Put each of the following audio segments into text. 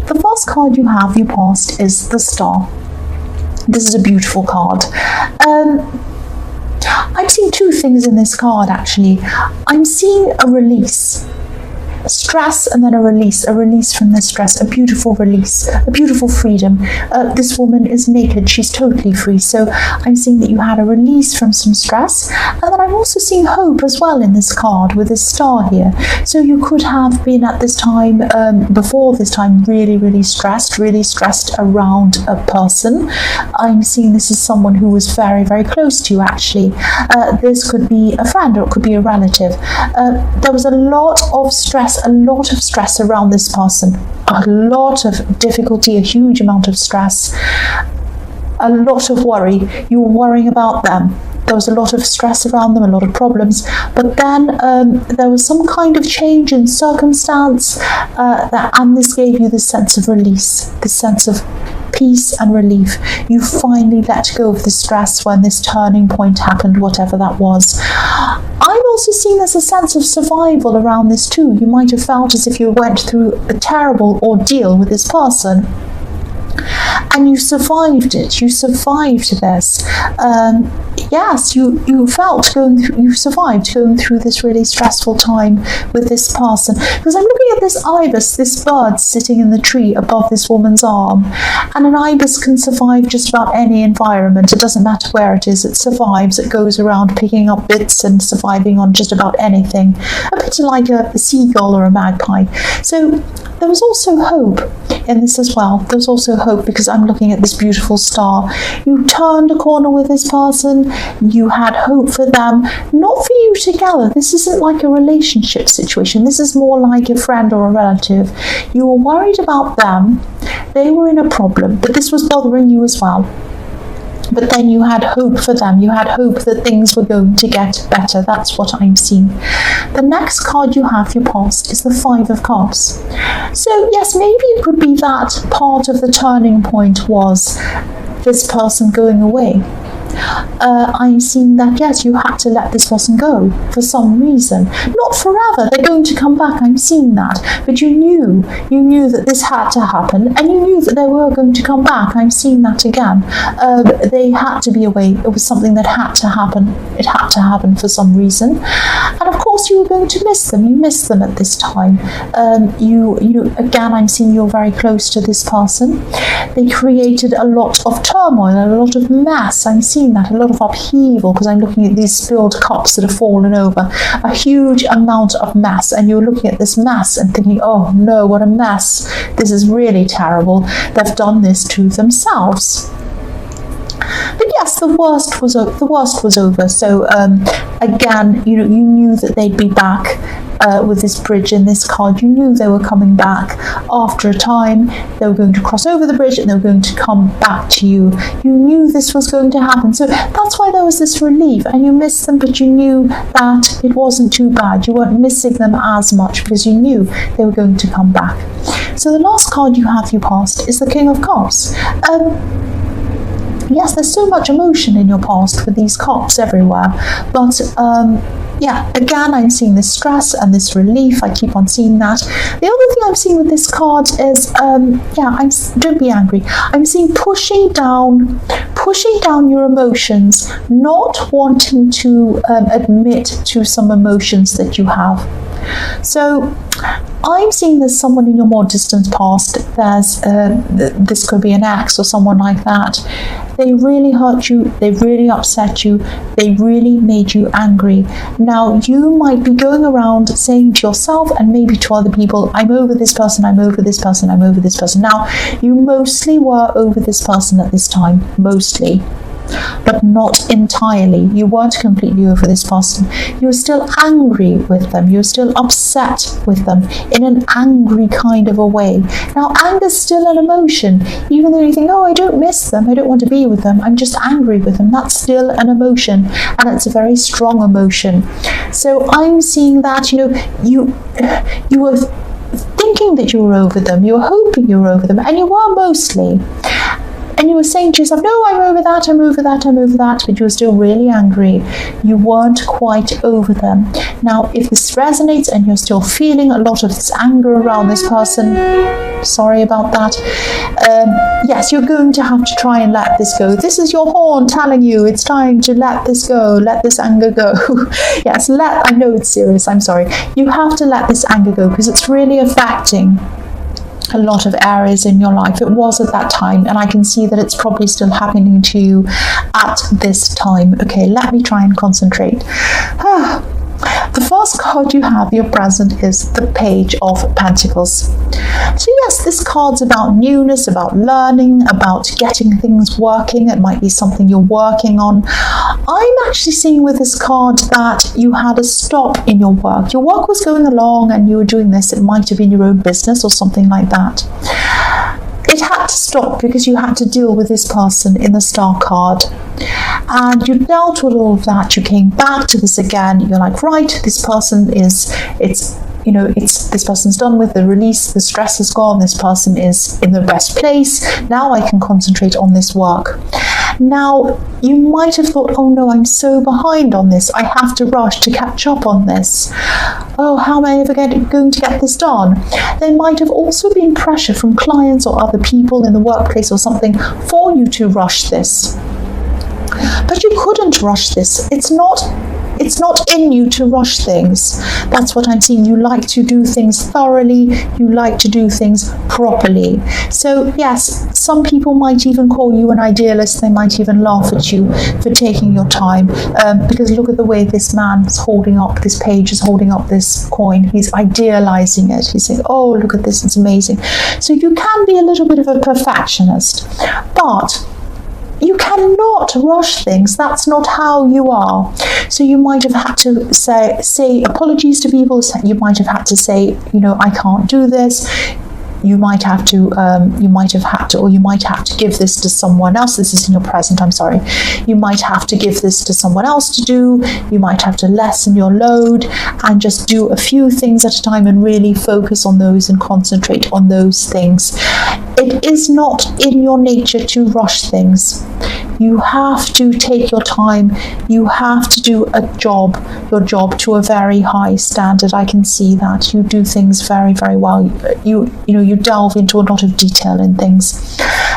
the first card you have, your past, is the Star. This is a beautiful card. I'm seeing two things in this card, actually. I'm seeing a release. Stress and then a release from the stress, a beautiful release, a beautiful freedom. This woman is naked, she's totally free. So I'm seeing that you had a release from some stress, and then I'm also seeing hope as well in this card with this star here. So you could have been at this time, before this time, really stressed around a person. I'm seeing this is someone who was very, very close to you, actually. This could be a friend or it could be a relative. There was a lot of stress around this person, a lot of difficulty, a huge amount of stress, a lot of worry. You were worrying about them. There was a lot of stress around them, a lot of problems, but then there was some kind of change in circumstance, and this gave you this sense of release, this sense of peace and relief. You finally let go of the stress when this turning point happened, whatever that was. I'm also seeing there's a sense of survival around this too. You might have felt as if you went through a terrible ordeal with this person, and you survived it. You survived this. Yes, you survived going through this really stressful time with this person. Because I'm looking at this ibis, this bird sitting in the tree above this woman's arm, and an ibis can survive just about any environment. It doesn't matter where it is, it survives. It goes around picking up bits and surviving on just about anything, a bit like a seagull or a magpie. So there was also hope in this as well. There was also hope because I'm looking at this beautiful star. You turned a corner with this person. You had hope for them, not for you together. This isn't like a relationship situation. This is more like a friend or a relative. You were worried about them. They were in a problem, but this was bothering you as well. But then you had hope for them. You had hope that things were going to get better. That's what I'm seeing. The next card you have, your past, is the Five of Cups. So yes, maybe it could be that part of the turning point was this person going away. I'm seeing that, yes, you had to let this person go for some reason. Not forever, they're going to come back, I'm seeing that. But you knew that this had to happen, and you knew that they were going to come back. I'm seeing that again. They had to be away. It was something that had to happen. It had to happen for some reason. And of course you were going to miss them. You missed them at this time. Again, I'm seeing you're very close to this person. They created a lot of turmoil, a lot of mess. I'm seeing that, a lot of upheaval, because I'm looking at these spilled cups that have fallen over, a huge amount of mess, and you're looking at this mess and thinking, oh no, what a mess, this is really terrible, they've done this to themselves. But yes, the worst was over. So again, you knew that they'd be back with this bridge in this card. You knew they were coming back after a time. They were going to cross over the bridge and they were going to come back to you. You knew this was going to happen. So that's why there was this relief, and you missed them, but you knew that it wasn't too bad. You weren't missing them as much because you knew they were going to come back. So the last card you have, your past, is the King of Cups. Yes, there's so much emotion in your past with these cups everywhere, but yeah, again, I'm seeing this stress and this relief. I keep on seeing that. The other thing I'm seeing with this card is, don't be angry. I'm seeing pushing down your emotions, not wanting to admit to some emotions that you have. So I'm seeing there's someone in your more distant past. There's this could be an ex or someone like that. They really hurt you. They really upset you. They really made you angry. Now you might be going around saying to yourself and maybe to other people, I'm over this person, I'm over this person, I'm over this person. Now you mostly were over this person at this time, mostly, but not entirely. You weren't completely over this person. You were still angry with them. You were still upset with them in an angry kind of a way. Now, anger is still an emotion. Even though you think, oh, I don't miss them, I don't want to be with them, I'm just angry with them. That's still an emotion, and it's a very strong emotion. So I'm seeing that, you were thinking that you were over them, you were hoping you were over them, and you were mostly. and you were saying to yourself, no, I'm over that, I'm over that, I'm over that, but you were still really angry. You weren't quite over them. Now, if this resonates and you're still feeling a lot of this anger around this person, sorry about that, yes, you're going to have to try and let this go. This is your horn telling you it's time to let this go, let this anger go. Yes, I know it's serious, I'm sorry. You have to let this anger go because it's really affecting a lot of areas in your life. It was at that time, and I can see that it's probably still happening to you at this time. Okay, let me try and concentrate. The first card you have, your present, is the Page of Pentacles. So yes, this card's about newness, about learning, about getting things working. It might be something you're working on. I'm actually seeing with this card that you had a stop in your work. Your work was going along and you were doing this. It might have been your own business or something like that. It had to stop because you had to deal with this person in the Star card. And you dealt with all of that. You came back to this again. You're like, right, this person is, this person's done with the release. The stress is gone. This person is in the best place. Now I can concentrate on this work. Now, you might have thought, oh no, I'm so behind on this. I have to rush to catch up on this. Oh, how am I ever going to get this done? There might have also been pressure from clients or other people in the workplace or something for you to rush this. But you couldn't rush this. It's not in you to rush things. That's what I'm seeing. You like to do things thoroughly. You like to do things properly. So yes, some people might even call you an idealist. They might even laugh at you for taking your time, because look at the way this man is holding up this page, is holding up this coin. He's idealizing it. He's saying, oh, look at this, it's amazing. So you can be a little bit of a perfectionist, but you cannot rush things. That's not how you are. So you might have had to say apologies to people. You might have had to say, I can't do this. You might have to, or you might have to give this to someone else. This is in your present, I'm sorry. You might have to give this to someone else to do. You might have to lessen your load and just do a few things at a time and really focus on those and concentrate on those things. It is not in your nature to rush things. You have to take your time. You have to do your job to a very high standard. I can see that. You do things very, very well. You delve into a lot of detail in things.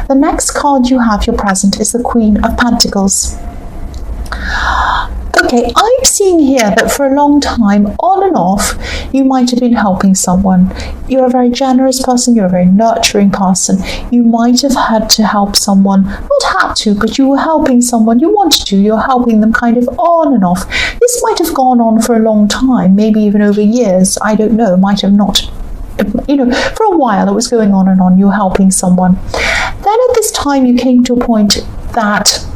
The next card you have, your present, is the Queen of Pentacles. Okay, I'm seeing here that for a long time, on and off, you might have been helping someone. You're a very generous person, you're a very nurturing person. You might have had to help someone, not had to, but you were helping someone, you wanted to, you're helping them kind of on and off. This might have gone on for a long time, maybe even over years, I don't know, might have not. For a while it was going on and on, you were helping someone. Then at this time you came to a point that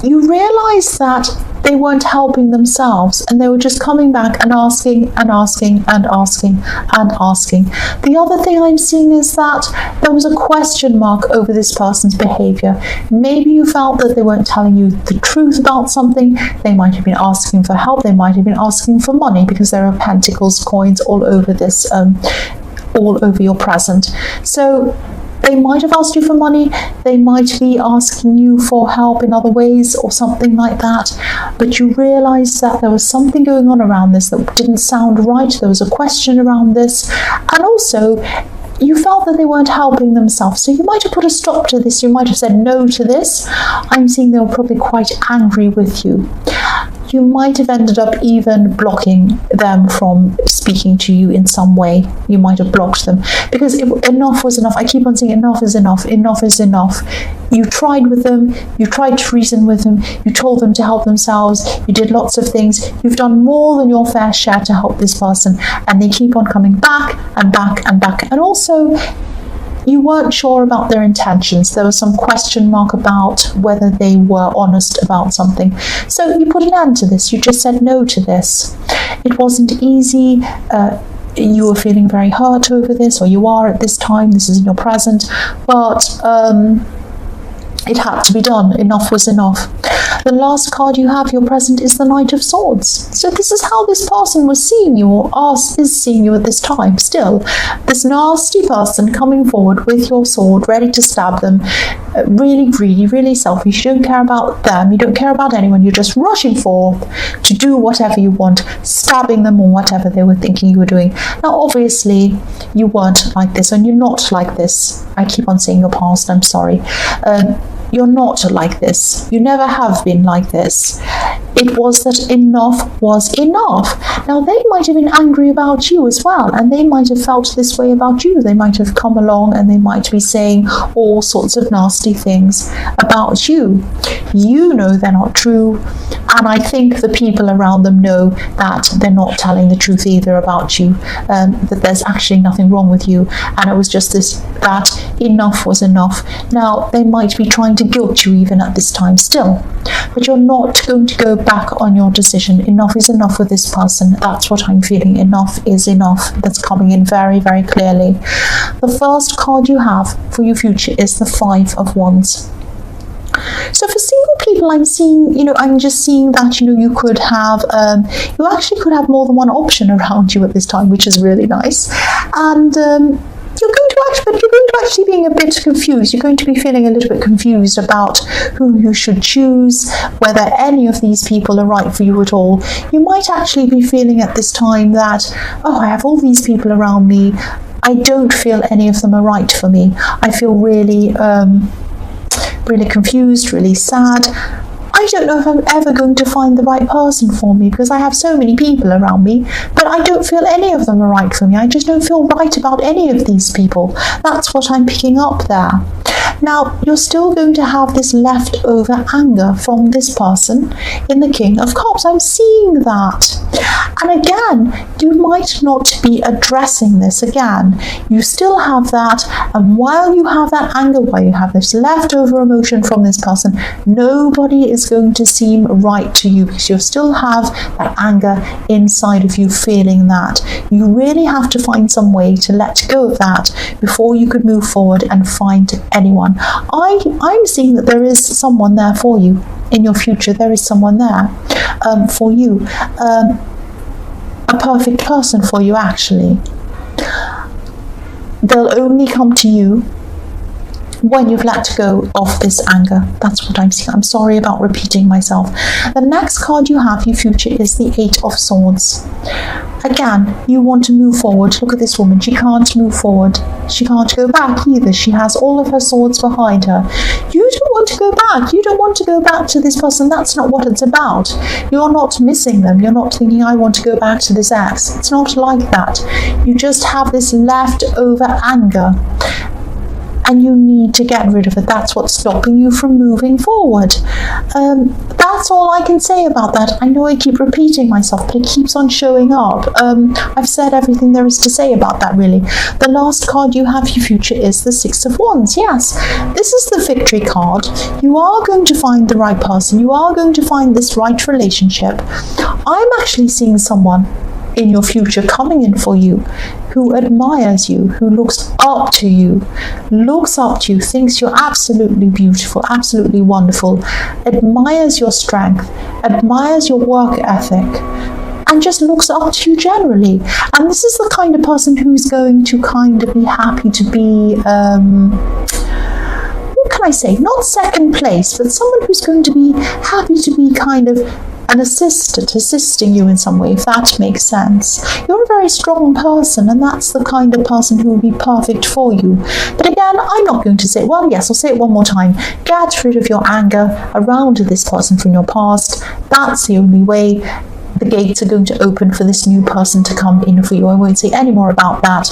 you realized that they weren't helping themselves and they were just coming back and asking and asking and asking and asking. The other thing I'm seeing is that there was a question mark over this person's behavior. Maybe you felt that they weren't telling you the truth about something. They might have been asking for help. They might have been asking for money, because there are pentacles coins all over this, all over your present. So they might have asked you for money, they might be asking you for help in other ways or something like that, but you realised that there was something going on around this that didn't sound right. There was a question around this, and also you felt that they weren't helping themselves, so you might have put a stop to this. You might have said no to this. I'm seeing they were probably quite angry with you. You might have ended up even blocking them from speaking to you in some way. You might have blocked them because enough was enough. I keep on saying enough is enough, enough is enough. You tried with them, you tried to reason with them, you told them to help themselves, you did lots of things. You've done more than your fair share to help this person, and they keep on coming back and back and back. And also, you weren't sure about their intentions. There was some question mark about whether they were honest about something. So you put an end to this. You just said no to this. It wasn't easy. You were feeling very hurt over this, or you are at this time. This is in your present. But it had to be done. Enough was enough. The last card you have, your present, is the Knight of Swords. So this is how this person was seeing you, or is seeing you at this time still. This nasty person coming forward with your sword, ready to stab them, really greedy, really selfish. You don't care about them, you don't care about anyone, you're just rushing forth to do whatever you want, stabbing them or whatever they were thinking you were doing. Now obviously you weren't like this, and you're not like this. I keep on saying your past, I'm sorry. You're not like this. You never have been like this. It was that enough was enough. Now, they might have been angry about you as well, and they might have felt this way about you. They might have come along and they might be saying all sorts of nasty things about you. You know they're not true, and I think the people around them know that they're not telling the truth either about you, that there's actually nothing wrong with you, and it was just this, that enough was enough. Now, they might be trying to guilt you even at this time still, but you're not going to go back on your decision. Enough is enough with this person. That's what I'm feeling. Enough is enough. That's coming in very, very clearly. The first card you have for your future is the Five of Wands. So for single people, I'm seeing, I'm just seeing that, you could have, you actually could have more than one option around you at this time, which is really nice. And you're going to actually being a bit confused. You're going to be feeling a little bit confused about who you should choose, whether any of these people are right for you at all. You might actually be feeling at this time that, oh, I have all these people around me. I don't feel any of them are right for me. I feel really, really confused, really sad. I don't know if I'm ever going to find the right person for me, because I have so many people around me, but I don't feel any of them are right for me. I just don't feel right about any of these people. That's what I'm picking up there. Now, you're still going to have this leftover anger from this person in the King of Cups. I'm seeing that. And again, you might not be addressing this again. You still have that, and while you have that anger, while you have this leftover emotion from this person, nobody is going to seem right to you, because you still have that anger inside of you, feeling that. You really have to find some way to let go of that before you could move forward and find anyone. I'm seeing that there is someone there for you in your future. There is someone there for you. A perfect person for you, actually. They'll only come to you when you've let go of this anger. That's what I'm seeing. I'm sorry about repeating myself. The next card you have, your future, is the Eight of Swords. Again, you want to move forward. Look at this woman. She can't move forward. She can't go back either. She has all of her swords behind her. You don't want to go back. You don't want to go back to this person. That's not what it's about. You're not missing them. You're not thinking, I want to go back to this ex. It's not like that. You just have this leftover anger, and you need to get rid of it. That's what's stopping you from moving forward. That's all I can say about that. I know I keep repeating myself, but it keeps on showing up. I've said everything there is to say about that, really. The last card you have, your future, is the Six of Wands. Yes, this is the victory card. You are going to find the right person. You are going to find this right relationship. I'm actually seeing someone in your future coming in for you, who admires you, who looks up to you, thinks you're absolutely beautiful, absolutely wonderful, admires your strength, admires your work ethic, and just looks up to you generally. And this is the kind of person who's going to kind of be happy to be, what can I say, not second place, but someone who's going to be happy to be kind of an assistant, assisting you in some way, if that makes sense. You're a very strong person, and that's the kind of person who will be perfect for you. But again, I'm not going to say, well, yes, I'll say it one more time. Get rid of your anger around this person from your past. That's the only way. The gates are going to open for this new person to come in for you. I won't say any more about that.